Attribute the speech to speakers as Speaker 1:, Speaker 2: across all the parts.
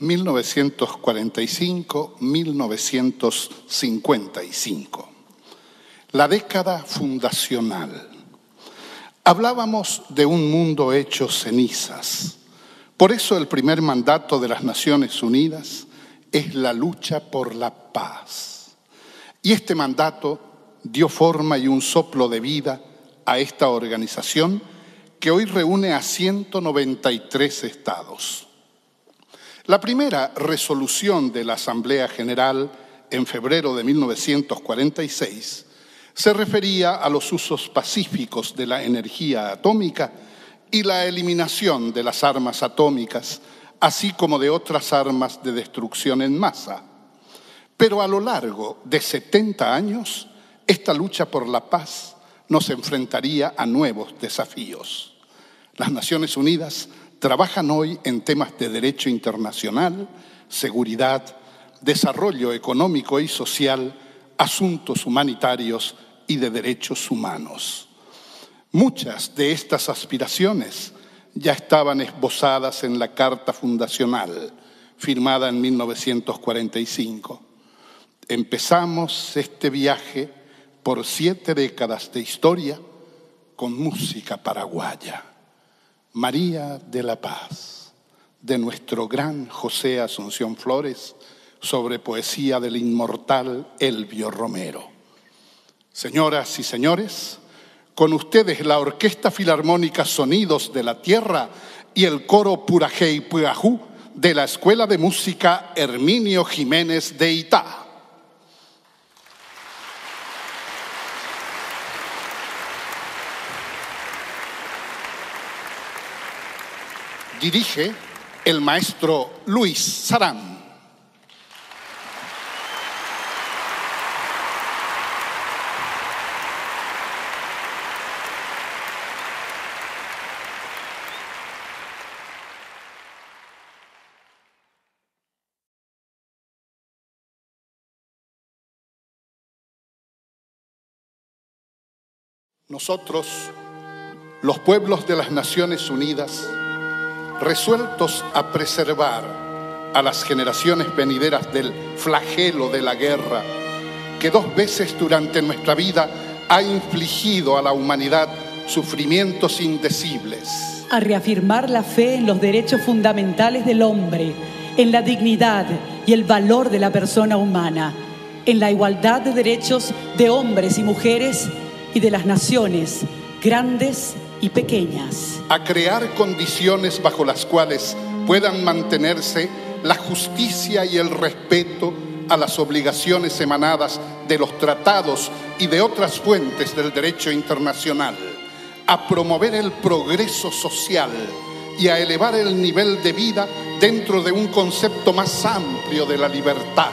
Speaker 1: 1945-1955. La década fundacional. Hablábamos de un mundo hecho cenizas. Por eso el primer mandato de las Naciones Unidas es la lucha por la paz. Y este mandato dio forma y un soplo de vida a esta organización que hoy reúne a 193 estados. La primera resolución de la Asamblea General en febrero de 1946 se refería a los usos pacíficos de la energía atómica y la eliminación de las armas atómicas, así como de otras armas de destrucción en masa. Pero a lo largo de 70 años, esta lucha por la paz nos enfrentaría a nuevos desafíos. Las Naciones Unidas trabajan hoy en temas de derecho internacional, seguridad, desarrollo económico y social, asuntos humanitarios y de derechos humanos. Muchas de estas aspiraciones ya estaban esbozadas en la Carta Fundacional, firmada en 1945. Empezamos este viaje por 7 décadas de historia con música paraguaya. María de la Paz, de nuestro gran José Asunción Flores, sobre poesía del inmortal Elvio Romero. Señoras y señores, con ustedes la Orquesta Filarmónica Sonidos de la Tierra y el coro Purajey Puajú de la Escuela de Música Herminio Jiménez de Itá. Dirige el maestro Luis Sarán. Nosotros, los pueblos de las Naciones Unidas, resueltos a preservar a las generaciones venideras del flagelo de la guerra, que 2 veces durante nuestra vida ha infligido a la humanidad sufrimientos indecibles.
Speaker 2: A reafirmar la fe en los derechos fundamentales del hombre, en la dignidad y el valor de la persona humana, en la igualdad de derechos de hombres y mujeres y de las naciones, grandes y pequeñas.
Speaker 1: A crear condiciones bajo las cuales puedan mantenerse la justicia y el respeto a las obligaciones emanadas de los tratados y de otras fuentes del derecho internacional. A promover el progreso social y a elevar el nivel de vida dentro de un concepto más amplio de la libertad.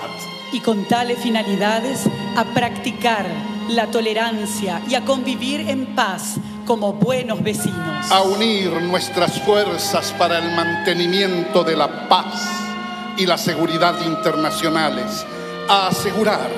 Speaker 2: Y con tales finalidades, a practicar la tolerancia y a convivir en paz como buenos vecinos.
Speaker 1: A unir nuestras fuerzas para el mantenimiento de la paz y la seguridad internacionales. A asegurar,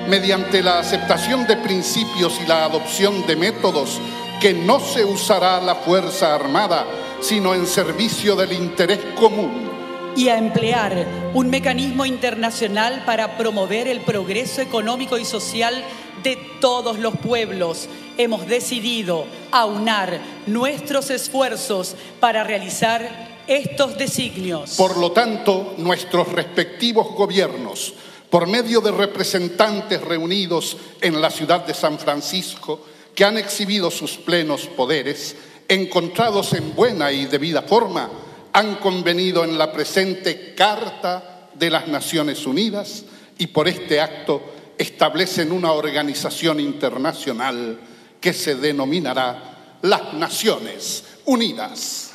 Speaker 1: mediante la aceptación de principios y la adopción de métodos, que no se usará la fuerza armada, sino en servicio del interés común.
Speaker 2: Y a emplear un mecanismo internacional para promover el progreso económico y social de todos los pueblos. Hemos decidido aunar nuestros esfuerzos para realizar estos designios.
Speaker 1: Por lo tanto, nuestros respectivos gobiernos, por medio de representantes reunidos en la ciudad de San Francisco, que han exhibido sus plenos poderes, encontrados en buena y debida forma, han convenido en la presente Carta de las Naciones Unidas y por este acto establecen una organización internacional que se denominará las Naciones Unidas.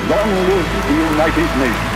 Speaker 3: Long live the United Nations.